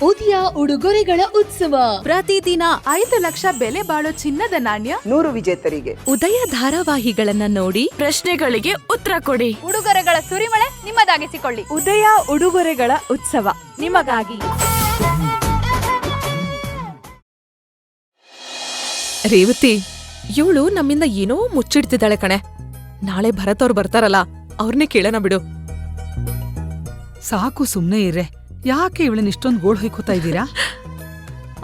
ಉದಯ ಉಡುಗೊರೆಗಳ ಉತ್ಸವ. ಪ್ರತಿದಿನ 5 ಲಕ್ಷ ಬೆಲೆ ಬಾಳೋ ಚಿನ್ನದ ನಾಣ್ಯ 100 ವಿಜೇತರಿಗೆ. ಉದಯ ಧಾರಾವಾಹಿಗಳನ್ನ ನೋಡಿ ಪ್ರಶ್ನೆಗಳಿಗೆ ಉತ್ತರ ಕೊಡಿ. ಉಡುಗೊರೆಗಳ ಸುರಿಮಳೆ ನಿಮ್ಮದಾಗಿಸಿಕೊಳ್ಳಿ. ಉದಯ ಉಡುಗೊರೆಗಳ ಉತ್ಸವ ನಿಮಗಾಗಿ. ರೇವತಿ, ಇವಳು ನಮ್ಮಿಂದ ಏನೋ ಮುಚ್ಚಿಡ್ತಿದ್ದಾಳೆ ಕಣೆ. ನಾಳೆ ಭರತ್ ಅವ್ರು ಬರ್ತಾರಲ್ಲ, ಅವ್ರನ್ನೇ ಕೇಳೋಣ ಬಿಡು. ಸಾಕು, ಸುಮ್ನೆ ಇರ್ರೆ. ಯಾಕೆ ಇವಳನ್ನ ಇಷ್ಟೊಂದು ಗೋಳ್ ಹೊಯ್ಕೋತಾ ಇದ್ದೀರಾ?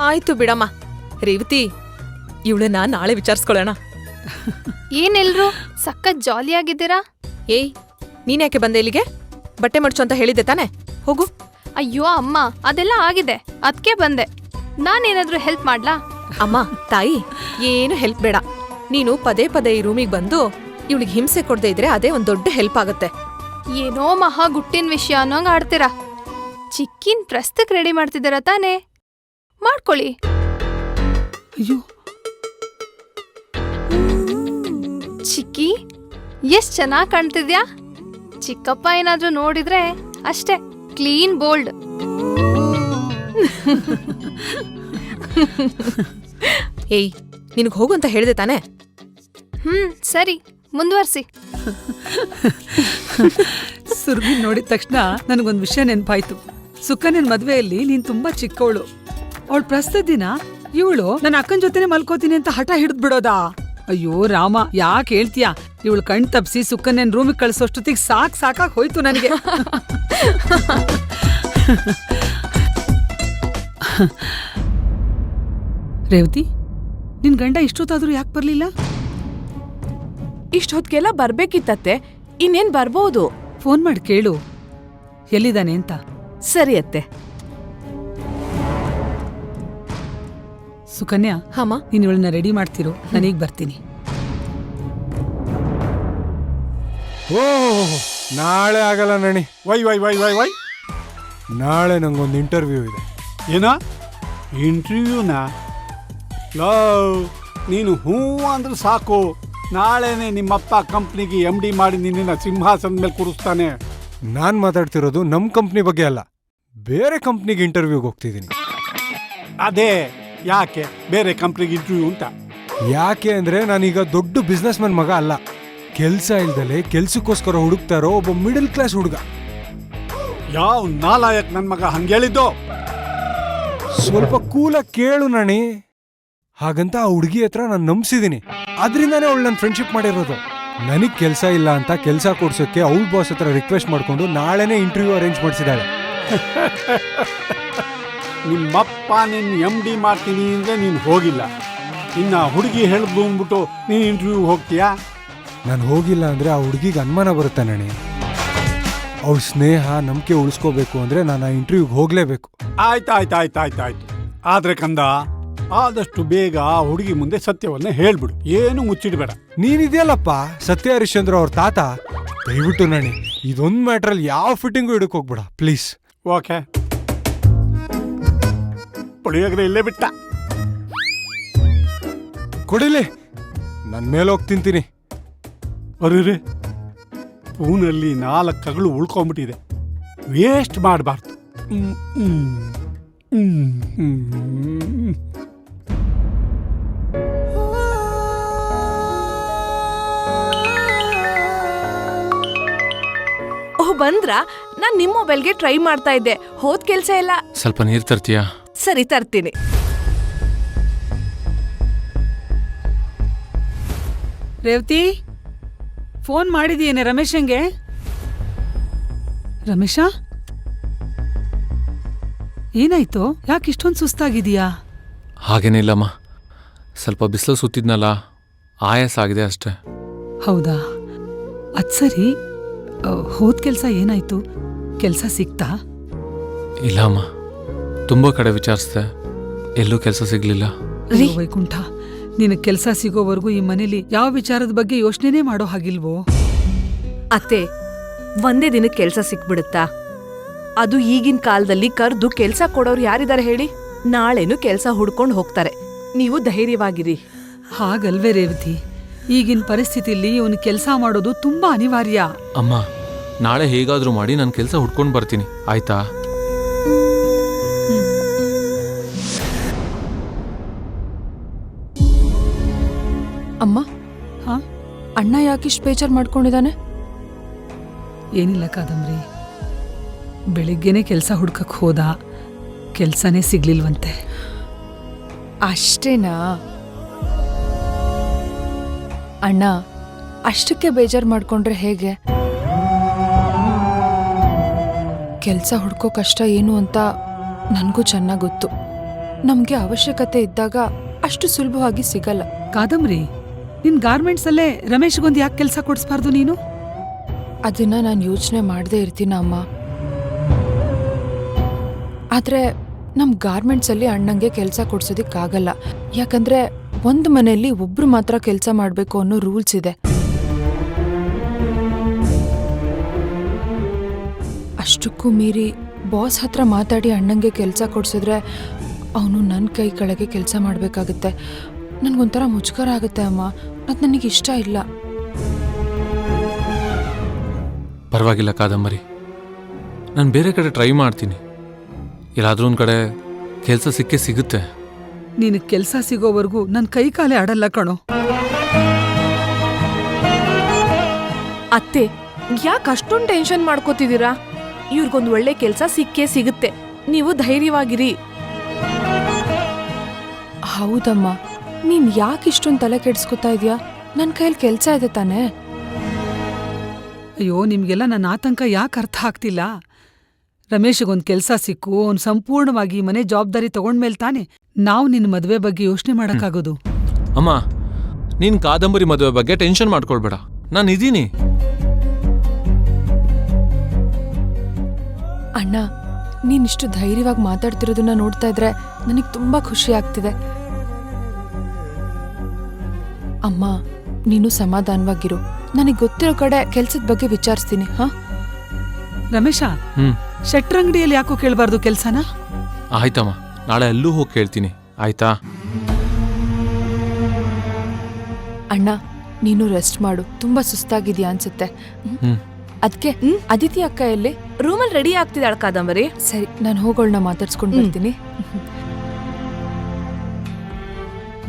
ಆಯ್ತು ಬಿಡಮ್ಮ. ರೇವತಿ, ಇವಳನ್ನ ನಾಳೆ ವಿಚಾರಿಸ್ಕೊಳ್ಳೋಣ. ಏನೆಲ್ರು ಸಖತ್ ಜಾಲಿಯಾಗಿದ್ದೀರಾ? ಏಯ್, ನೀನ್ಯಾಕೆ ಬಂದೆ ಇಲ್ಲಿಗೆ? ಬಟ್ಟೆ ಮಡ್ಚು ಅಂತ ಹೇಳಿದ್ದೆ ತಾನೆ? ಹೋಗು. ಅಯ್ಯೋ ಅಮ್ಮ, ಅದೆಲ್ಲ ಆಗಿದೆ, ಅದ್ಕೆ ಬಂದೆ. ನಾನೇನಾದ್ರೂ ಹೆಲ್ಪ್ ಮಾಡ್ಲಾ? ಅಮ್ಮ, ತಾಯಿ, ಏನು ಹೆಲ್ಪ್ ಬೇಡ. ನೀನು ಪದೇ ಪದೇ ಈ ರೂಮಿಗೆ ಬಂದು ಇವಳಿಗೆ ಹಿಂಸೆ ಕೊಡದೆ ಇದ್ರೆ ಅದೇ ಒಂದ್ ದೊಡ್ಡ ಹೆಲ್ಪ್ ಆಗತ್ತೆ. ಏನೋ ಮಹಾ ಗುಟ್ಟಿನ ವಿಷಯ ಅನ್ನೋಂಗ್ ಆಡ್ತೀರಾ. ಚಿಕ್ಕಿನ್ ಪ್ರಸ್ತಕ್ ರೆಡಿ ಮಾಡ್ತಿದ್ದೀರಾ ತಾನೇ? ಮಾಡ್ಕೊಳ್ಳಿ. ಅಯ್ಯೋ, ಚಿಕ್ಕಿ, ಎಷ್ಟ್ ಚೆನ್ನಾಗ್ ಕಾಣ್ತಿದ್ಯಾ. ಚಿಕ್ಕಪ್ಪ ಏನಾದ್ರೂ ನೋಡಿದ್ರೆ ಅಷ್ಟೇ, ಕ್ಲೀನ್ ಬೋಲ್ಡ್. ಏಯ್, ನಿನಗ್ ಹೋಗು ಅಂತ ಹೇಳ್ದೆ ತಾನೆ? ಸರಿ, ಮುಂದುವರ್ಸಿ. ಸುರ್ಬಿನ್ ನೋಡಿದ ತಕ್ಷಣ ನನಗೊಂದು ವಿಷಯ ನೆನಪಾಯ್ತು. ಸುಕನ್ಯನ್ ಮದ್ವೆಯಲ್ಲಿ ನೀನ್ ತುಂಬಾ ಚಿಕ್ಕವಳು. ಅವಳ ಪ್ರಸ್ತುತ ದಿನ ಇವಳು ನನ್ನ ಅಕ್ಕನ ಜೊತೆನೆ ಮಲ್ಕೋತೀನಿ ಅಂತ ಹಠ ಹಿಡಿದ್ ಬಿಡೋದಾ? ಅಯ್ಯೋ ರಾಮ, ಯಾಕೆ ಹೇಳ್ತೀಯಾ? ಇವಳು ಕಣ್ ತಪ್ಸಿ ಸುಕನ್ಯನ್ ರೂಮಿಗೆ ಕಳ್ಸೋಷ್ಟೊತ್ತಿಗೆ ಸಾಕಾಗ್ ಹೋಯ್ತು ನನಗೆ. ರೇವತಿ, ನಿನ್ ಗಂಡ ಇಷ್ಟೊತ್ತಾದ್ರೂ ಯಾಕೆ ಬರ್ಲಿಲ್ಲ? ಇಷ್ಟೊತ್ಗೆಲ್ಲ ಬರ್ಬೇಕಿತ್ತತ್ತೆ. ಇನ್ನೇನ್ ಬರ್ಬೋದು. ಫೋನ್ ಮಾಡಿ ಕೇಳು ಎಲ್ಲಿದ್ದಾನೆ ಅಂತ. ಸರಿ ಅತ್ತೆ. ಸುಕನ್ಯಾ, ಹಮ್ಮ, ನೀನ್ ಇವಳನ್ನ ರೆಡಿ ಮಾಡ್ತಿರೋ, ನಾನೀಗ ಬರ್ತೀನಿ. ಓಹ್, ನಾಳೆ ಆಗಲ್ಲ ನಣಿ. Why why why why why ನಾಳೆ ನಂಗೊಂದು ಇಂಟರ್ವ್ಯೂ ಇದೆ. ಏನೋ ಇಂಟರ್ವ್ಯೂನಾ? ಲವ್, ನೀನು ಹೂ ಅಂದ್ರೆ ಸಾಕು, ನಾಳೆನೆ ನಿಮ್ಮಪ್ಪ ಕಂಪ್ನಿಗೆ MD ಮಾಡಿ ನಿನ್ನ ಸಿಂಹಾಸನದ ಮೇಲೆ ಕೂರಿಸ್ತಾನೆ. ನಾನ್ ಮಾತಾಡ್ತಿರೋದು ನಮ್ ಕಂಪ್ನಿ ಬಗ್ಗೆ ಅಲ್ಲ, ಬೇರೆ ಕಂಪ್ನಿಗೆ ಇಂಟರ್ವ್ಯೂಗೆ ಹೋಗ್ತಿದ್ದೀನಿ. ಅದೇ ಯಾಕೆ ಬೇರೆ ಕಂಪ್ನಿಗೆ ಇಂಟರ್ವ್ಯೂ ಅಂತ? ಯಾಕೆ ಅಂದ್ರೆ ನಾನೀಗ ದೊಡ್ಡ ಬಿಸ್ನೆಸ್ ಮನ್ ಮಗ ಅಲ್ಲ. ಕೆಲ್ಸ ಇಲ್ದಲೆ ಕೆಲ್ಸಕ್ಕೋಸ್ಕರ ಹುಡುಕ್ತಾ ಇರೋ ಒಬ್ಬ ಮಿಡಲ್ ಕ್ಲಾಸ್ ಹುಡುಗ. ಯಾವ ನಾಲಾಯಕ್ ನನ್ ಮಗ ಹಂಗೇಳಿದ್ದು? ಸ್ವಲ್ಪ ಕೂಲಾಗಿ ಕೇಳು ನಣಿ. ಹಾಗಂತ ಆ ಹುಡುಗಿ ಹತ್ರ ನಾನು ನಂಬಿಸಿದೀನಿ. ಅದರಿಂದಾನೇ ಅವಳು ನನ್ನ ಫ್ರೆಂಡ್ಶಿಪ್ ಮಾಡಿರೋದು. ನನಗ್ ಕೆಲಸ ಇಲ್ಲ ಅಂತ ಕೆಲಸ ಕೊಡ್ಸೋಕೆ ಅವಳ ಬಾಸ್ ಹತ್ರ ರಿಕ್ವೆಸ್ಟ್ ಮಾಡ್ಕೊಂಡು ನಾಳೆನೇ ಇಂಟರ್ವ್ಯೂ ಅರೇಂಜ್ ಮಾಡಿಸಿದಾಳೆ. ನಿಮ್ಮಪ್ಪ ನಿನ್ನ MD ಮಾಡ್ತೀನಿ ಅಂದ್ರೆ ನೀನು ಹೋಗಿಲ್ಲ, ಇನ್ನ ಹುಡುಗಿ ಹೇಳಿದ್ಲು ಅಂದ್ಬಿಟ್ಟು ನೀನು ಇಂಟರ್ವ್ಯೂ ಹೋಗ್ತೀಯಾ? ನಾನು ಹೋಗಿಲ್ಲ ಅಂದ್ರೆ ಆ ಹುಡುಗಿಗೆ ಅನುಮಾನ ಬರುತ್ತೆ ನಣಿ. ಅವಳ ಸ್ನೇಹ ನಂಬಿಕೆ ಉಳಿಸ್ಕೋಬೇಕು ಅಂದ್ರೆ ನಾನು ಆ ಇಂಟರ್ವ್ಯೂಗೆ ಹೋಗ್ಲೇಬೇಕು. ಆಯ್ತಾಯ್ತಾಯ್ತಾಯ್ತಾಯ್ತು. ಆದ್ರೆ ಕಂದ, ಆದಷ್ಟು ಬೇಗ ಆ ಹುಡುಗಿ ಮುಂದೆ ಸತ್ಯವನ್ನ ಹೇಳ್ಬಿಡು, ಏನು ಮುಚ್ಚಿಡ್ಬೇಡ. ನೀನಿದೆಯಲ್ಲಪ್ಪ ಸತ್ಯ ಹರಿಶ್ಚಂದ್ರ ಅವ್ರ ತಾತ. ದಯವಿಟ್ಟು ನಣಿ, ಇದೊಂದು ಮ್ಯಾಟ್ರಲ್ಲಿ ಯಾವ ಫಿಟ್ಟಿಂಗು ಹಿಡಕ್ ಹೋಗ್ಬೇಡ ಪ್ಲೀಸ್. ಓಕೆ, ಪುಳಿಯೋಗರೆ ಇಲ್ಲೇ ಬಿಟ್ಟ. ಕೊಡಿಲಿ, ನನ್ ಮೇಲೆ ಹೋಗಿ ತಿಂತೀನಿ. ಅರೆ, ಪೂನಲ್ಲಿ 4 ಕಗಳು ಉಳ್ಕೊಂಡ್ಬಿಟ್ಟಿದೆ, ವೇಸ್ಟ್ ಮಾಡಬಾರ್ದು. ಓಹ್, ಬಂದ್ರಾ? ನಾನ್ ನಿಮ್ ಮೊಬೈಲ್ಗೆ ಟ್ರೈ ಮಾಡ್ತಾ ಇದ್ದೆ, ಹೋದ್ ಕೆಲ್ಸ ಎಲ್ಲ. ಸ್ವಲ್ಪ ನೀರ್ ತರ್ತೀಯಾ? ಸರಿ, ತರ್ತೀನಿ. ರೇವತಿ, ಫೋನ್ ಮಾಡಿದೀಯೇನೆ ರಮೇಶಂಗೆ? ರಮೇಶ, ಏನಾಯ್ತು? ಯಾಕೆ ಇಷ್ಟೊಂದು ಸುಸ್ತಾಗಿದೀಯಾ? ಹಾಗೇನಿಲ್ಲಮ್ಮ, ಸ್ವಲ್ಪ ಬಿಸಿಲು ಸುತ್ತಿದ್ನಲ್ಲ, ಆಯಾಸ ಆಗಿದೆ ಅಷ್ಟೇ. ಹೌದಾ? ಅದ್ ಸರಿ, ಹೋದ್ ಕೆಲ್ಸ ಏನಾಯ್ತು? ಕೆಲ್ಸ ಸಿಕ್ತಾ? ಇಲ್ಲ ಅಮ್ಮ, ತುಂಬ ಕಡೆ ವಿಚಾರಿಸ್ದೆ, ಎಲ್ಲೂ ಕೆಲಸ ಸಿಗ್ಲಿಲ್ಲ. ವೈಕುಂಠ, ನಿನಗೆ ಕೆಲಸ ಸಿಗೋವರೆಗೂ ಈ ಮನೇಲಿ ಯಾವ ವಿಚಾರದ ಬಗ್ಗೆ ಯೋಚನೆ ಮಾಡೋ ಹಾಗಿಲ್ವೋ? ಅತ್ತೆ, ಒಂದೇ ದಿನಕ್ಕೆ ಕೆಲ್ಸ ಸಿಕ್ಬಿಡುತ್ತಾ? ಅದು ಈಗಿನ ಕಾಲದಲ್ಲಿ ಕರ್ದು ಕೆಲ್ಸ ಕೊಡೋರು ಯಾರಿದ್ದಾರೆ ಹೇಳಿ? ನಾಳೆನು ಕೆಲ್ಸ ಹುಡ್ಕೊಂಡು ಹೋಗ್ತಾರೆ. ನೀವು ಧೈರ್ಯವಾಗಿರಿ. ಹಾಗಲ್ವೇ ರೇವತಿ, ಈಗಿನ ಪರಿಸ್ಥಿತಿಯಲ್ಲಿ ಇವನು ಕೆಲಸ ಮಾಡೋದು ತುಂಬಾ ಅನಿವಾರ್ಯ. ಅಮ್ಮ, ನಾಳೆ ಹೇಗಾದ್ರೂ ಮಾಡಿ ನಾನು ಕೆಲಸ ಹುಡ್ಕೊಂಡು ಬರ್ತೀನಿ, ಆಯ್ತಾ? ಅಮ್ಮ, ಹಾ? ಅಣ್ಣ ಯಾಕಿಷ್ಟು ಬೇಜಾರು ಮಾಡ್ಕೊಂಡಿದ್ದಾನೆ? ಏನಿಲ್ಲ ಕಾದಂಬರಿ, ಬೆಳಿಗ್ಗೆನೆ ಕೆಲಸ ಹುಡ್ಕಕ್ ಹೋದ, ಕೆಲ್ಸನೇ ಸಿಗ್ಲಿಲ್ವಂತೆ. ಅಷ್ಟೇನಾ? ಅಣ್ಣ, ಅಷ್ಟಕ್ಕೆ ಬೇಜಾರು ಮಾಡ್ಕೊಂಡ್ರೆ ಹೇಗೆ? ಕೆಲಸ ಹುಡ್ಕೋ ಕಷ್ಟ ಏನು ಅಂತ ನನಗೂ ಚೆನ್ನಾಗಿ ಗೊತ್ತು. ನಮಗೆ ಅವಶ್ಯಕತೆ ಇದ್ದಾಗ ಅಷ್ಟು ಸುಲಭವಾಗಿ ಸಿಗಲ್ಲ. ಕಾದಂಬರಿ, ನಿನ್ ಗಾರ್ಮೆಂಟ್ಸ್ ಅಲ್ಲೇ ರಮೇಶ್ಗೊಂದು ಯಾಕೆ ಕೆಲಸ ಕೊಡಿಸ್ಬಾರ್ದು ನೀನು? ಅದನ್ನ ನಾನು ಯೋಚನೆ ಮಾಡದೇ ಇರ್ತೀನ ಅಮ್ಮ. ಆದರೆ ನಮ್ಮ ಗಾರ್ಮೆಂಟ್ಸಲ್ಲಿ ಅಣ್ಣಂಗೆ ಕೆಲಸ ಕೊಡ್ಸೋದಕ್ಕಾಗಲ್ಲ. ಯಾಕಂದ್ರೆ ಒಂದು ಮನೆಯಲ್ಲಿ ಒಬ್ರು ಮಾತ್ರ ಕೆಲಸ ಮಾಡಬೇಕು ಅನ್ನೋ ರೂಲ್ಸ್ ಇದೆ. ಅಷ್ಟಕ್ಕೂ ಮೀರಿ ಬಾಸ್ ಹತ್ರ ಮಾತಾಡಿ ಅಣ್ಣಂಗೆ ಕೆಲಸ ಕೊಡ್ಸಿದ್ರೆ ಅವನು ನನ್ನ ಕೈ ಕೆಳಗೆ ಕೆಲಸ ಮಾಡಬೇಕಾಗುತ್ತೆ. ನನಗೊಂಥರ ಮುಜುಗರ ಆಗುತ್ತೆ ಅಮ್ಮ. ಅದು ನನಗೆ ಇಷ್ಟ ಇಲ್ಲ. ಪರವಾಗಿಲ್ಲ ಕಾದಂಬರಿ, ನಾನು ಬೇರೆ ಕಡೆ ಟ್ರೈ ಮಾಡ್ತೀನಿ. ಎಲ್ಲಾದ್ರೂ ಒಂದು ಕಡೆ ಕೆಲಸ ಸಿಕ್ಕೇ ಸಿಗುತ್ತೆ. ನೀನು ಕೆಲಸ ಸಿಗೋವರೆಗೂ ನನ್ನ ಕೈ ಕಾಲೇ ಆಡಲ್ಲ ಕಣೋ. ಅತ್ತೆ, ಯಾಕೆ ಅಷ್ಟೊಂದು ಟೆನ್ಷನ್ ಮಾಡ್ಕೋತಿದ್ದೀರಾ? ಇವ್ರಿಗೊಂದು ಒಳ್ಳೆ ಕೆಲಸ ಸಿಕ್ಕೇ ಸಿಗುತ್ತೆ. ನೀವು ಧೈರ್ಯವಾಗಿರಿ. ಹೌದಮ್ಮ, ನೀನ್ ಯಾಕೆ ಇಷ್ಟೊಂದು ತಲೆ ಕೆಡಿಸ್ಕೊತಾ ಇದೀಯಾ? ನನ್ನ ಕೈಯಲ್ಲಿ ಕೆಲಸ ಇದೆ ತಾನೇ. ಅಯ್ಯೋ, ನಿಮ್ಗೆಲ್ಲ ನನ್ನ ಆತಂಕ ಯಾಕೆ ಅರ್ಥ ಆಗ್ತಿಲ್ಲ? ರಮೇಶ್ಗೊಂದು ಕೆಲಸ ಸಿಕ್ಕು ಅವ್ನು ಸಂಪೂರ್ಣವಾಗಿ ಮನೆ ಜವಾಬ್ದಾರಿ ತಗೊಂಡ್ಮೇಲೆ ತಾನೆ ನಾವು ನಿನ್ನ ಮದುವೆ ಬಗ್ಗೆ ಯೋಚನೆ ಮಾಡೋಕ್ಕಾಗೋದು. ಅಮ್ಮ, ನೀನು ಕಾದಂಬರಿ ಮದುವೆ ಬಗ್ಗೆ ಟೆನ್ಷನ್ ಮಾಡ್ಕೊಳ್ಬೇಡ, ನಾನು ಇದೀನಿ. ಅಣ್ಣ, ನೀನಿಷ್ಟು ಧೈರ್ಯವಾಗಿ ಮಾತಾಡ್ತಿರೋದನ್ನ ನೋಡ್ತಾ ಇದ್ರೆ ನನಗೆ ತುಂಬಾ ಖುಷಿ ಆಗ್ತಿದೆ. ಅಮ್ಮ, ನೀನು ಸಮಾಧಾನವಾಗಿರು. ನನಗೆ ಗೊತ್ತಿರೋ ಕಡೆ ಕೆಲ್ಸದ ಬಗ್ಗೆ ವಿಚಾರಿಸ್ತೀನಿ. ಹಾ ರಮೇಶ, ಶೆಟ್ರಂಗಡಿಯಲ್ಲಿ ಯಾಕೋ ಕೇಳಬಾರ್ದು ಕೆಲ್ಸನ? ಆಯ್ತಮ್ಮ, ನಾಳೆ ಅಲ್ಲೂ ಹೋಗಿ ಕೇಳ್ತೀನಿ, ಆಯ್ತಾ? ಅಣ್ಣ, ನೀನು ರೆಸ್ಟ್ ಮಾಡು. ತುಂಬಾ ಸುಸ್ತಾಗಿದ್ಯಾ ಅನ್ಸುತ್ತೆ. ಅದಕ್ಕೆ ಅದಿತಿ ಅಕ್ಕ ಎಲ್ಲಿ? ರೂಮಲ್ಲಿ ರೆಡಿ ಆಗ್ತಿದ್ದಾಳ ಕಾದಂಬರಿ. ಸರಿ, ನಾನು ಹೋಗೋಳ್ನ ಮಾತಾಡ್ಸ್ಕೊಂಡು ಬರ್ತೀನಿ.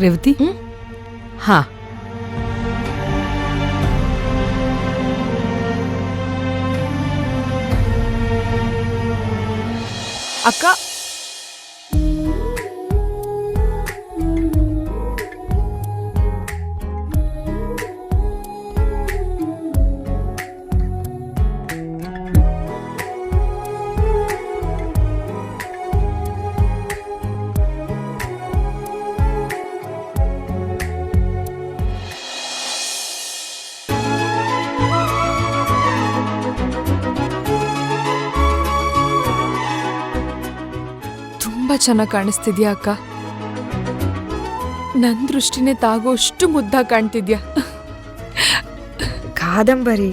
ರೇವತಿ, ಹಾ, ಅಕ್ಕ, ತುಂಬಾ ಚೆನ್ನಾಗಿ ಕಾಣಿಸ್ತಿದ್ಯಾ ಅಕ್ಕ. ನನ್ ದೃಷ್ಟಿನೇ ತಾಗೋಷ್ಟು ಮುದ್ದಾಗಿ ಕಾಣ್ತಿದ್ಯಾ. ಕಾದಂಬರಿ,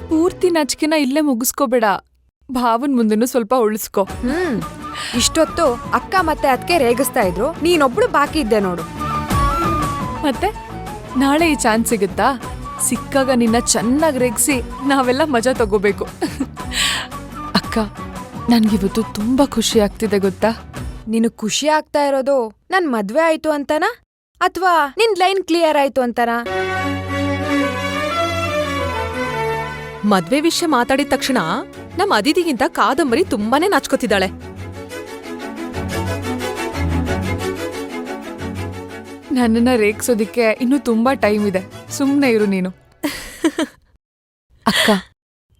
ಪೂರ್ತಿ ನಾಚಿಕೆನ ಇಲ್ಲೇ ಮುಗಿಸ್ಕೋಬೇಡ. ಭಾವನ್ ಮುಂದೆನೂ ಸ್ವಲ್ಪ ಉಳಿಸ್ಕೊ. ಇಷ್ಟೊತ್ತು ಅಕ್ಕ ಮತ್ತೆ ಅದಕ್ಕೆ ರೇಗಿಸ್ತಾ ಇದ್ರು, ನೀನೊಬ್ಳು ಬಾಕಿ ಇದ್ದೆ ನೋಡು. ಮತ್ತೆ ನಾಳೆ ಈ ಚಾನ್ಸ್ ಸಿಗುತ್ತಾ? ಸಿಕ್ಕಾಗ ನಿನ್ನ ಚೆನ್ನಾಗಿ ರೇಗಿಸಿ ನಾವೆಲ್ಲ ಮಜಾ ತಗೋಬೇಕು. ಅಕ್ಕ, ನನ್ಗಿವತ್ತು ತುಂಬಾ ಖುಷಿ ಆಗ್ತಿದೆ ಗೊತ್ತಾ? ನೀನು ಖುಷಿ ಆಗ್ತಾ ಇರೋದು ನನ್ ಮದ್ವೆ ಆಯ್ತು ಅಂತನಾ ಅಥವಾ ನಿನ್ ಲೈನ್ ಕ್ಲಿಯರ್ ಆಯ್ತು ಅಂತನಾ? ಮದ್ವೆ ವಿಷಯ ಮಾತಾಡಿದ ತಕ್ಷಣ ನಮ್ಮ ಅದಿತಿಗಿಂತ ಕಾದಂಬರಿ ತುಂಬಾನೇ ನಾಚ್ಕೋತಿದ್ದಾಳೆ. ನನ್ನನ್ನ ರೇಗ್ಸೋದಿಕ್ಕೆ ಇನ್ನೂ ತುಂಬಾ ಟೈಮ್ ಇದೆ. ಸುಮ್ನೆ ಇರು ನೀನು. ಅಕ್ಕ,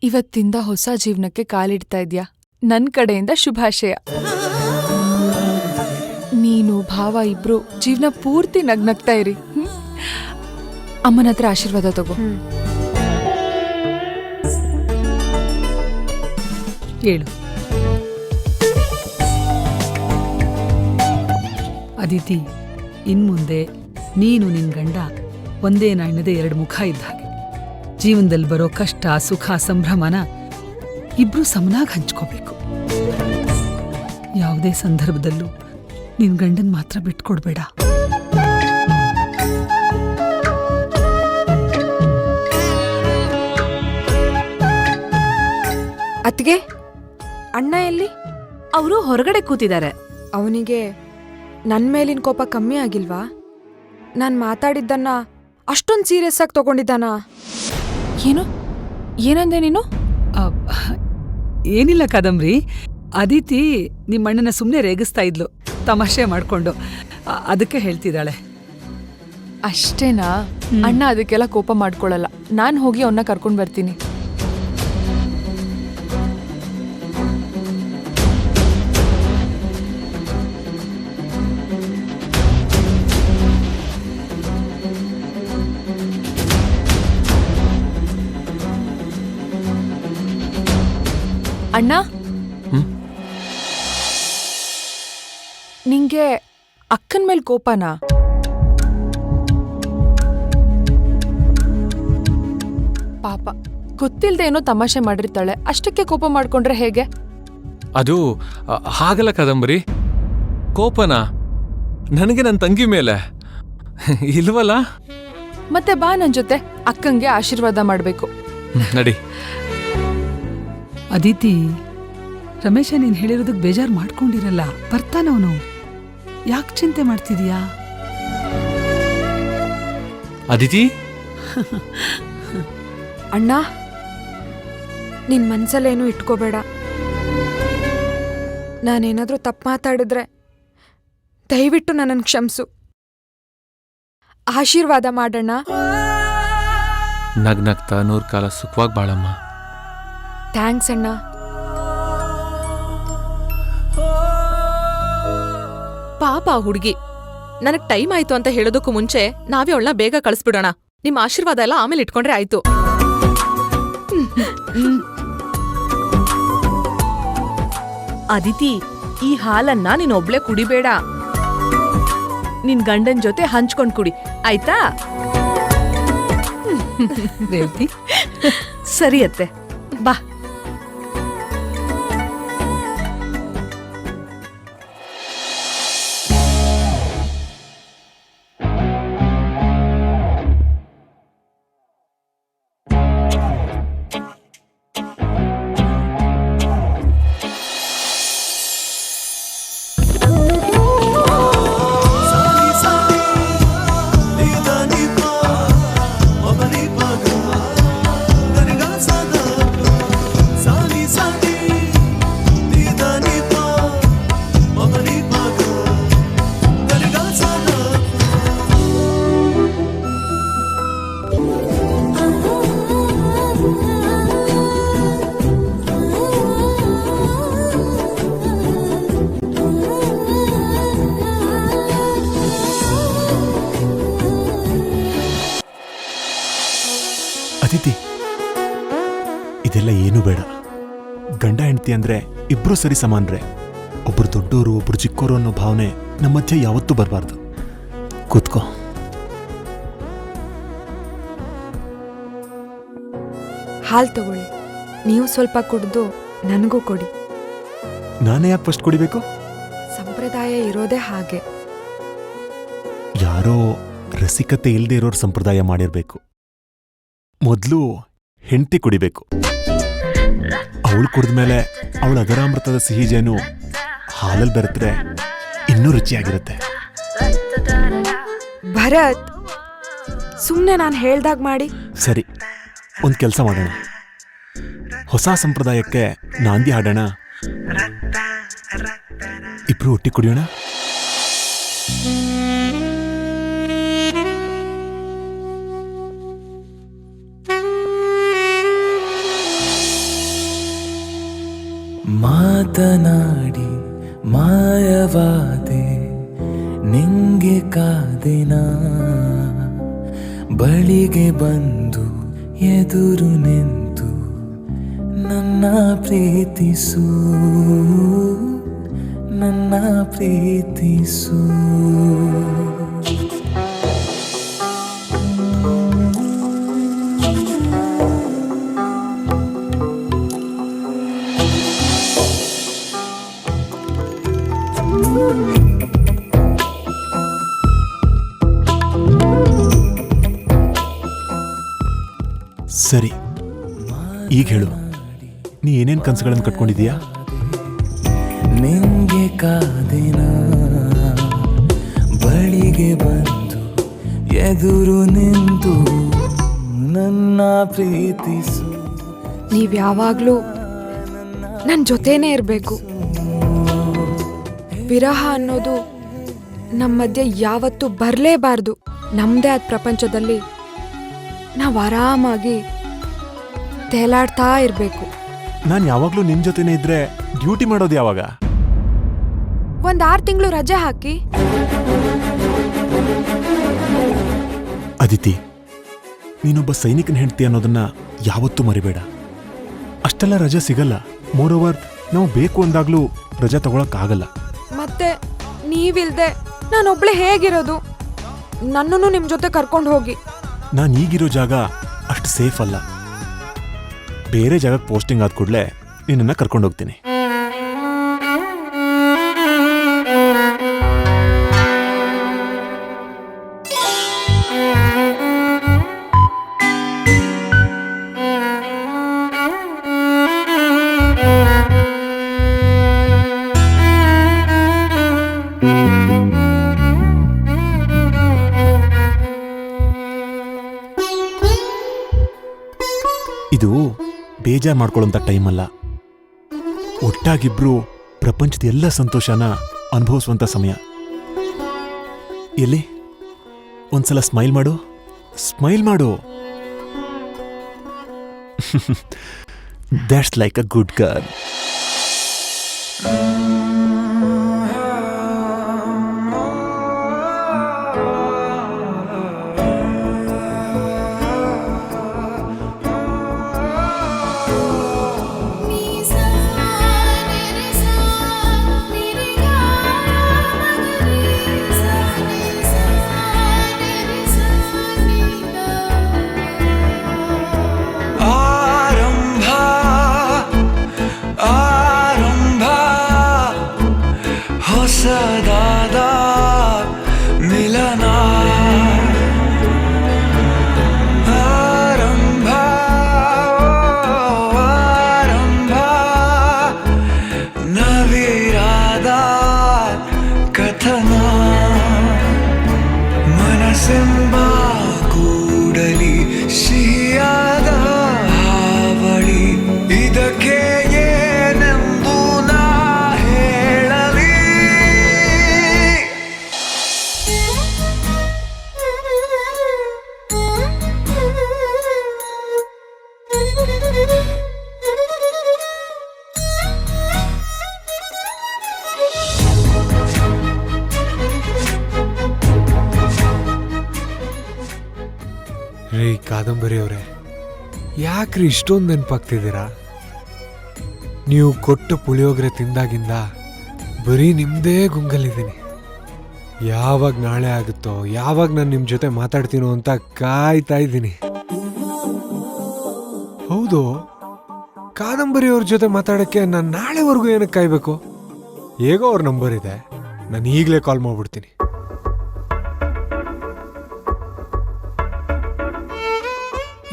ಇವತ್ತಿಂದ ಹೊಸ ಜೀವನಕ್ಕೆ ಕಾಲಿಡ್ತಾ ಇದ್ಯಾ. ನನ್ ಕಡೆಯಿಂದ ಶುಭಾಶಯ. ನೀನು ಭಾವ ಇಬ್ರು ಜೀವನ ಪೂರ್ತಿ ನಗ್ನಗ್ತಾ ಇರಿ. ಅಮ್ಮನ ಹತ್ರ ಆಶೀರ್ವಾದ ತಗೋ. ಹೇಳು ಅದಿತಿ, ಇನ್ಮುಂದೆ ನೀನು ನಿನ್ ಗಂಡ ಒಂದೇ ನಾಣ್ಯದ ಎರಡು ಮುಖ ಇದ್ದ ಹಾಗೆ. ಜೀವನದಲ್ಲಿ ಬರೋ ಕಷ್ಟ, ಸುಖ, ಸಂಭ್ರಮನ ಇಬ್ರು ಸಮನಾಗಿ ಹಂಚ್ಕೋಬೇಕು. ಯಾವುದೇ ಸಂದರ್ಭದಲ್ಲೂ ನಿನ್ ಗಂಡನ್ ಮಾತ್ರ ಬಿಟ್ಕೊಡ್ಬೇಡ. ಅತ್ಗೆ, ಅಣ್ಣ ಎಲ್ಲಿ? ಅವರು ಹೊರಗಡೆ ಕೂತಿದ್ದಾರೆ. ಅವನಿಗೆ ನನ್ ಮೇಲಿನ ಕೋಪ ಕಮ್ಮಿ ಆಗಿಲ್ವಾ? ನಾನ್ ಮಾತಾಡಿದ್ದನ್ನ ಅಷ್ಟೊಂದು ಸೀರಿಯಸ್ ಆಗಿ ತಗೊಂಡಿದ್ದಾನಾ? ಏನು ಏನಂದೆ ನೀನು? ಏನಿಲ್ಲ ಕಾದಂಬರಿ, ಅದಿತಿ ನಿಮ್ಮಣ್ಣನ ಸುಮ್ಮನೆ ರೇಗಿಸ್ತಾ ಇದ್ಲು ತಮಾಷೆ ಮಾಡ್ಕೊಂಡು, ಅದಕ್ಕೆ ಹೇಳ್ತಿದ್ದಾಳೆ. ಅಷ್ಟೇನಾ? ಅಣ್ಣ ಅದಕ್ಕೆಲ್ಲ ಕೋಪ ಮಾಡ್ಕೊಳ್ಳಲ್ಲ. ನಾನು ಹೋಗಿ ಅವನ್ನ ಕರ್ಕೊಂಡು ಬರ್ತೀನಿ. ಅಣ್ಣ, ನಿಂಗೆ ಅಕ್ಕನ ಮೇಲೆ ಕೋಪನಾ? ಪಾಪ, ಗೊತ್ತಿಲ್ದೆ ಏನೋ ತಮಾಷೆ ಮಾಡಿರ್ತಾಳೆ, ಅಷ್ಟಕ್ಕೆ ಕೋಪ ಮಾಡ್ಕೊಂಡ್ರೆ ಹೇಗೆ? ಅದು ಹಾಗಲ್ಲ ಕಾದಂಬರಿ. ಕೋಪನಾ ನನಗೆ ನನ್ನ ತಂಗಿ ಮೇಲೆ ಇಲ್ವಲ್ಲ. ಮತ್ತೆ ಬಾ ನನ್ ಜೊತೆ, ಅಕ್ಕಂಗೆ ಆಶೀರ್ವಾದ ಮಾಡ್ಬೇಕು. ನಡಿ. ಅದಿತಿ, ರಮೇಶ ನೀನ್ ಹೇಳಿರೋದಕ್ಕೆ ಬೇಜಾರು ಮಾಡ್ಕೊಂಡಿರಲ್ಲ, ಬರ್ತಾನವನು. ಯಾಕೆ ಚಿಂತೆ ಮಾಡ್ತಿದೀಯಾ? ಅದಿತಿ, ಅಣ್ಣ, ನಿನ್ ಮನ್ಸಲ್ಲೇನು ಇಟ್ಕೋಬೇಡ. ನಾನೇನಾದ್ರೂ ತಪ್ಪು ಮಾತಾಡಿದ್ರೆ ದಯವಿಟ್ಟು ನನ್ನನ್ನು ಕ್ಷಮಿಸು. ಆಶೀರ್ವಾದ ಮಾಡಣ್ಣ. ನಗ್ನಗ್ತಾ 100 ಕಾಲ ಸುಖವಾಗಿ ಬಾಳಮ್ಮ. ಥ್ಯಾಂಕ್ಸ್ ಅಣ್ಣ. ಪಾಪ ಆ ಹುಡುಗಿ, ನನಗ್ ಟೈಮ್ ಆಯ್ತು ಅಂತ ಹೇಳೋದಕ್ಕೂ ಮುಂಚೆ ನಾವೇ ಅವಳನ್ನ ಬೇಗ ಕಳಿಸ್ಬಿಡೋಣ. ನಿಮ್ ಆಶೀರ್ವಾದ ಎಲ್ಲ ಆಮೇಲೆ ಇಟ್ಕೊಂಡ್ರೆ ಆಯ್ತು. ಅದಿತಿ, ಈ ಹಾಲನ್ನ ನೀನ್ ಒಬ್ಳೆ ಕುಡಿಬೇಡ. ನಿನ್ ಗಂಡನ್ ಜೊತೆ ಹಂಚ್ಕೊಂಡ್ ಕುಡಿ, ಆಯ್ತಾ? ರೇವತಿ, ಸರಿ ಅತ್ತೆ, ಬಾ. ಅದಿತಿ, ಇದೆಲ್ಲ ಏನೂ ಬೇಡ. ಗಂಡ ಹೆಂಡತಿ ಅಂದ್ರೆ ಇಬ್ರು ಸರಿ ಸಮಾನ್ರೆ. ಒಬ್ರು ದೊಡ್ಡೋರು ಒಬ್ರು ಚಿಕ್ಕೋರು ಅನ್ನೋ ಭಾವನೆ ನಮ್ಮ ಮಧ್ಯೆ ಯಾವತ್ತೂ ಬರಬಾರ್ದು. ಕೂತ್ಕೋ. ಹಾಲು ತಗೊಳ್ಳಿ. ನೀವು ಸ್ವಲ್ಪ ಕುಡಿದು ನನಗೂ ಕೊಡಿ. ನಾನೇ ಯಾಕೆ ಫಸ್ಟ್ ಕುಡಿಬೇಕು? ಸಂಪ್ರದಾಯ ಇರೋದೇ ಹಾಗೆ. ಯಾರೋ ರಸಿಕತೆ ಇಲ್ಲದೆ ಇರೋರ್ ಸಂಪ್ರದಾಯ ಮಾಡಿರ್ಬೇಕು. ಮೊದಲು ಹೆಂಡತಿ ಕುಡಿಬೇಕು. ಅವಳು ಕುಡಿದ್ಮೇಲೆ ಅವಳ ಅಗರಾಮೃತದ ಸಿಹಿ ಜೇನು ಹಾಲಲ್ಲಿ ಬೆರೆತ್ರೆ ಇನ್ನೂ ರುಚಿಯಾಗಿರುತ್ತೆ. ಭರತ್, ಸುಮ್ಮನೆ ನಾನು ಹೇಳ್ದಾಗ ಮಾಡಿ. ಸರಿ, ಒಂದು ಕೆಲಸ ಮಾಡೋಣ. ಹೊಸ ಸಂಪ್ರದಾಯಕ್ಕೆ ನಾಂದಿ ಹಾಡೋಣ. ಇಬ್ರು ಒಟ್ಟಿ ಕುಡಿಯೋಣ. ಮಾತನಾಡಿ ಮಾಯವಾದೆ, ನಿಂಗೆ ಕಾದಿನ ಬಳಿಗೆ ಬಂದು ಎದುರು ನಿಂತು ನನ್ನ ಪ್ರೀತಿಸು, ನನ್ನ ಪ್ರೀತಿಸು. ಸರಿ, ಈಗ ಹೇಳು, ನೀ ಏನೇನ್ ಕನಸುಗಳನ್ನು ಕಟ್ಕೊಂಡಿದೀಯಾ? ನಿಂಗೆ ಕಾದಿನ ಬಳಿಗೆ ಬಂದು ಎದುರು ನಿಂತು ನನ್ನ ಪ್ರೀತಿಸು. ನೀವ್ ಯಾವಾಗ್ಲೂ ನನ್ ಜೊತೆನೇ ಇರ್ಬೇಕು. ವಿರಹ ಅನ್ನೋದು ನಮ್ಮ ಮಧ್ಯೆ ಯಾವತ್ತೂ ಬರಲೇಬಾರ್ದು. ನಮ್ದೇ ಆದ ಪ್ರಪಂಚದಲ್ಲಿ ನಾವು ಆರಾಮಾಗಿ ತೇಲಾಡ್ತಾ ಇರ್ಬೇಕು. ನಾನು ಯಾವಾಗ್ಲೂ ನಿನ್ ಜೊತೆನೇ ಇದ್ರೆ ಡ್ಯೂಟಿ ಮಾಡೋದು ಯಾವಾಗ? ಒಂದ್ 6 ತಿಂಗಳು ರಜೆ ಹಾಕಿ. ಅದಿತಿ, ನೀನೊಬ್ಬ ಸೈನಿಕನ ಹೆಂಡತಿ ಅನ್ನೋದನ್ನ ಯಾವತ್ತೂ ಮರಿಬೇಡ. ಅಷ್ಟೆಲ್ಲ ರಜೆ ಸಿಗಲ್ಲ. ಮೋರೋವರ್, ನಾವು ಬೇಕು ಅಂದಾಗ್ಲೂ ರಜೆ ತಗೊಳಕ್ಕಾಗಲ್ಲ. ಮತ್ತೆ ನೀವಿಲ್ದೆ ನಾನೊಬ್ಳೆ ಹೇಗಿರೋದು? ನನ್ನನ್ನು ನಿಮ್ ಜೊತೆ ಕರ್ಕೊಂಡು ಹೋಗಿ. ನಾನು ಈಗಿರೋ ಜಾಗ ಅಷ್ಟು ಸೇಫ್ ಅಲ್ಲ. ಬೇರೆ ಜಾಗಕ್ಕೆ ಪೋಸ್ಟಿಂಗ್ ಆದ ಕೂಡಲೇ ನಿನ್ನನ್ನು ಕರ್ಕೊಂಡೋಗ್ತೀನಿ. ಇದು ಬೇಜಾರು ಮಾಡ್ಕೊಳ್ಳೋಂಥ ಟೈಮ್ ಅಲ್ಲ. ಒಟ್ಟಾಗಿಬ್ರು ಪ್ರಪಂಚದ ಎಲ್ಲ ಸಂತೋಷನ ಅನುಭವಿಸುವಂಥ ಸಮಯ. ಎಲ್ಲಿ ಒಂದ್ಸಲ ಸ್ಮೈಲ್ ಮಾಡು, ಸ್ಮೈಲ್ ಮಾಡು. That's like a good girl. ಹೊಸದಾದ ಮಿಲನ ಆರಂಭ ಆರಂಭ ನವಿರಾದ ಕಥನ ಮನಸ್ಸೆಂಬ ಕೂಡಲಿ ಸಿಹಿಯಾದ ಹಾವಳಿ ಇದಕ್ಕೆ ಏನೆಂದು ನಾ ಹೇಳಲಿ. ರೀ ಕಾದಂಬರಿ ಅವರೇ, ಯಾಕ್ರಿ ಇಷ್ಟೊಂದು ನೆನಪಾಗ್ತಿದ್ದೀರಾ? ನೀವು ಕೊಟ್ಟ ಪುಳಿಯೋಗರೆ ತಿಂದಾಗಿಂದ ಬರೀ ನಿಮ್ಮದೇ ಗುಂಗಲ್ಲಿದ್ದೀನಿ. ಯಾವಾಗ ನಾಳೆ ಆಗುತ್ತೋ, ಯಾವಾಗ ನಾನು ನಿಮ್ಮ ಜೊತೆ ಮಾತಾಡ್ತೀನೋ ಅಂತ ಕಾಯ್ತಾ ಇದ್ದೀನಿ. ಹೌದು, ಕಾದಂಬರಿ ಅವ್ರ ಜೊತೆ ಮಾತಾಡೋಕ್ಕೆ ನಾನು ನಾಳೆವರೆಗೂ ಏನಕ್ಕೆ ಕಾಯ್ಬೇಕು? ಹೇಗೋ ಅವ್ರ ನಂಬರ್ ಇದೆ, ನಾನು ಈಗಲೇ ಕಾಲ್ ಮಾಡ್ಬಿಡ್ತೀನಿ.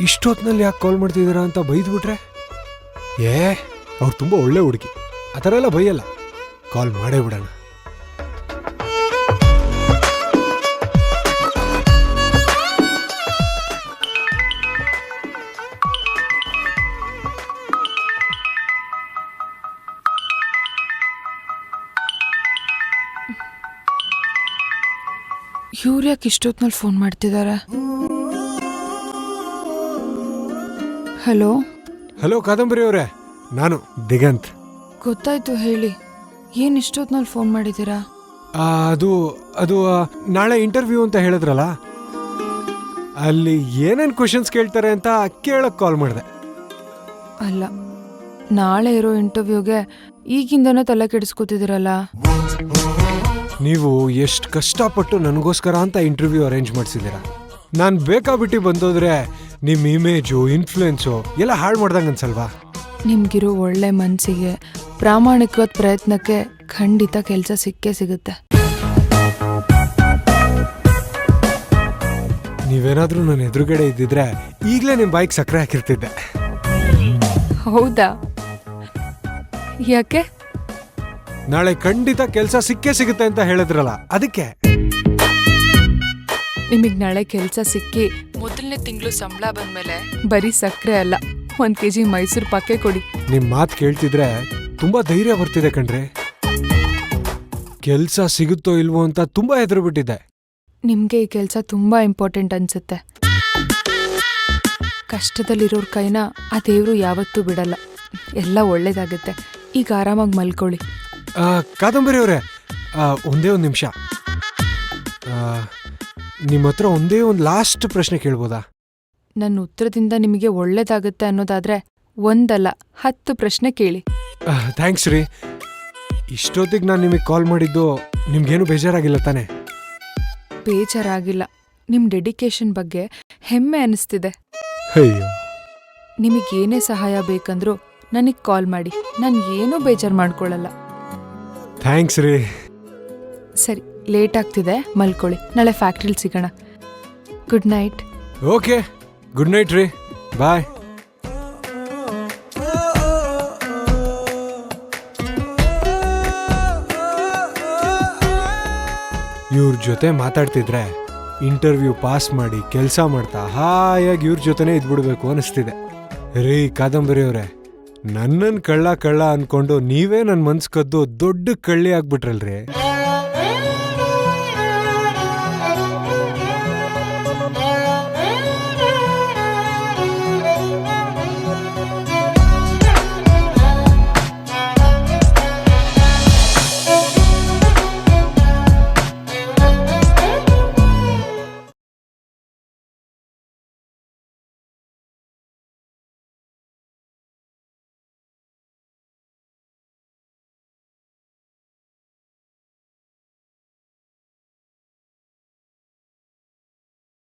ಇಷ್ಟೊತ್ತಿನಲ್ಲಿ ಯಾಕೆ ಕಾಲ್ ಮಾಡ್ತಿದ್ದೀರಾ ಅಂತ ಬೈದ್ಬಿಟ್ರೆ? ಅವ್ರು ತುಂಬ ಒಳ್ಳೆ ಹುಡುಗಿ, ಆ ಥರ ಎಲ್ಲ ಬೈಯಲ್ಲ. ಕಾಲ್ ಮಾಡೇ ಬಿಡೋಣ. ಇವ್ರು ಯಾಕೆ ಇಷ್ಟೊತ್ತಿನಲ್ಲಿ ಫೋನ್ ಮಾಡ್ತಿದ್ದಾರೆ? ಹಲೋ ಹಲೋ ಕಾದಂಬರಿ ಅವರೇ, ನಾನು ದಿಗಂತ್. ಗೊತ್ತಾಯ್ತು, ಹೇಳಿ. ಏನು ಇಷ್ಟೊತ್ತಿನಲ್ಲಿ ಫೋನ್ ಮಾಡಿದ್ದೀರಾ? ಅದು ಅದು ನಾಳೆ ಇಂಟರ್ವ್ಯೂ ಅಂತ ಹೇಳಿದ್ರಲ್ಲ, ಅಲ್ಲಿ ಏನೇನು ಕ್ವಶನ್ಸ್ ಕೇಳ್ತಾರೆ ಅಂತ ಕೇಳಕ್ಕೆ ಕಾಲ್ ಮಾಡಿದೆ. ಅಲ್ಲ, ನಾಳೆ ಇರೋ ಇಂಟರ್ವ್ಯೂಗೆ ಈಗಿಂದನೇ ತಲೆ ಕೆಡಿಸ್ಕೊತಿದ್ದೀರಲ್ಲ. ನೀವು ಎಷ್ಟು ಕಷ್ಟಪಟ್ಟು ನನಗೋಸ್ಕರ ಅಂತ ಇಂಟರ್ವ್ಯೂ ಅರೇಂಜ್ ಮಾಡಿಸಿದ್ದೀರಾ. ನಾನು ಬೇಕಾಬಿಟ್ಟು ಬಂದೋದ್ರೆ ನಿಮ್ಮ ಇಮೇಜು, ಇನ್ಫ್ಲುಯೆನ್ಸು ಎಲ್ಲ ಹಾಳು ಮಾಡ್ದಂಗೆ ಅನ್ಸಲ್ವಾ? ನಿಮ್ಗಿರೋ ಒಳ್ಳೆ ಮನಸ್ಸಿಗೆ, ಪ್ರಾಮಾಣಿಕವಾದ ಪ್ರಯತ್ನಕ್ಕೆ ಖಂಡಿತ ಕೆಲಸ ಸಿಕ್ಕೇ ಸಿಗುತ್ತೆ. ನೀವೇನಾದರೂ ನನ್ನ ಎದುರುಗಡೆ ಇದ್ದಿದ್ರೆ ಈಗಲೇ ನಿಮ್ಮ ಬೈಕ್ ಸಕ್ಕರೆ ಹಾಕಿರ್ತಿದ್ದೆ. ಹೌದಾ? ಯಾಕೆ? ನಾಳೆ ಖಂಡಿತ ಕೆಲಸ ಸಿಕ್ಕೇ ಸಿಗುತ್ತೆ ಅಂತ ಹೇಳಿದ್ರಲ್ಲ, ಅದಕ್ಕೆ. ನಿಮಗೆ ನಾಳೆ ಕೆಲಸ ಸಿಕ್ಕಿ ಮೊದಲನೇ ತಿಂಗಳು ಸಂಬಳ ಬಂದ್ಮೇಲೆ ಬರೀ ಸಕ್ಕರೆ ಅಲ್ಲ 1 kg ಮೈಸೂರು ಪಾಕೆ ಕೊಡಿ. ನಿಮ್ ಮಾತು ಕೇಳ್ತಿದ್ರೆ ತುಂಬಾ ಧೈರ್ಯ ಬರ್ತಿದೆ ಕಣ್ರಿ. ಕೆಲ್ಸ ಸಿಗುತ್ತೋ ಇಲ್ವೋ ಅಂತ ತುಂಬಾ ಹೆದರು ಬಿಟ್ಟಿದ್ದೆ. ನಿಮಗೆ ಈ ಕೆಲಸ ತುಂಬಾ ಇಂಪಾರ್ಟೆಂಟ್ ಅನ್ಸುತ್ತೆ. ಕಷ್ಟದಲ್ಲಿರೋರ್ ಕೈನ ಆ ದೇವ್ರು ಯಾವತ್ತೂ ಬಿಡಲ್ಲ. ಎಲ್ಲ ಒಳ್ಳೇದಾಗುತ್ತೆ. ಈಗ ಆರಾಮಾಗಿ ಮಲ್ಕೊಳ್ಳಿ. ಕಾದಂಬರಿ ಅವರೇ, ಒಂದೇ ಒಂದು ನಿಮಿಷ. ನಿಮ್ಮ ಹತ್ರ ಒಂದೇ ಒಂದು ಲಾಸ್ಟ್ ಪ್ರಶ್ನೆ ಕೇಳ್ಬೋದಾ? ನನ್ನ ಉತ್ತರದಿಂದ ನಿಮಗೆ ಒಳ್ಳೇದಾಗುತ್ತೆ ಅನ್ನೋದಾದ್ರೆ 1 ಅಲ್ಲ 10 ಪ್ರಶ್ನೆ ಕೇಳಿ. ಥ್ಯಾಂಕ್ಸ್ ರೀ. ಇಷ್ಟೊತ್ತಿಗೆ ನಾನು ನಿಮಗೆ ಕಾಲ್ ಮಾಡಿದ್ದು ನಿಮ್ಗೇನು ಬೇಜಾರಾಗಿಲ್ಲ ತಾನೆ? ಬೇಜಾರಾಗಿಲ್ಲ. ನಿಮ್ಮ ಡೆಡಿಕೇಶನ್ ಬಗ್ಗೆ ಹೆಮ್ಮೆ ಅನಿಸ್ತಿದೆ. ಅಯ್ಯೋ, ನಿಮಗೇನೇ ಸಹಾಯ ಬೇಕಂದ್ರೂ ನನಗೆ ಕಾಲ್ ಮಾಡಿ. ನಾನು ಏನೂ ಬೇಜಾರು ಮಾಡ್ಕೊಳ್ಳಲ್ಲ. ಥ್ಯಾಂಕ್ಸ್ ರೀ. ಸರಿ, ಲೇಟ್ ಆಗ್ತಿದೆ, ಮಲ್ಕೊಳ್ಳಿ. ನಾಳೆ ಫ್ಯಾಕ್ಟ್ರಿಲಿ ಸಿಗೋಣ. Good night. Okay, good night ರೀ. ಬಾಯ್. ಇವ್ರ ಜೊತೆ ಮಾತಾಡ್ತಿದ್ರೆ ಇಂಟರ್ವ್ಯೂ ಪಾಸ್ ಮಾಡಿ ಕೆಲಸ ಮಾಡ್ತಾ ಹಾಯಾಗಿ ಇವ್ರ ಜೊತೆನೇ ಇದ್ಬಿಡ್ಬೇಕು ಅನಿಸ್ತಿದೆ. ರೀ ಕಾದಂಬರಿ ಅವರೇ, ನನ್ನನ್ನು ಕಳ್ಳ ಅನ್ಕೊಂಡು ನೀವೇ ನನ್ನ ಮನ್ಸು ಕದ್ದು ದೊಡ್ಡ ಕಳ್ಳಿ ಆಗ್ಬಿಟ್ರಲ್ರಿ.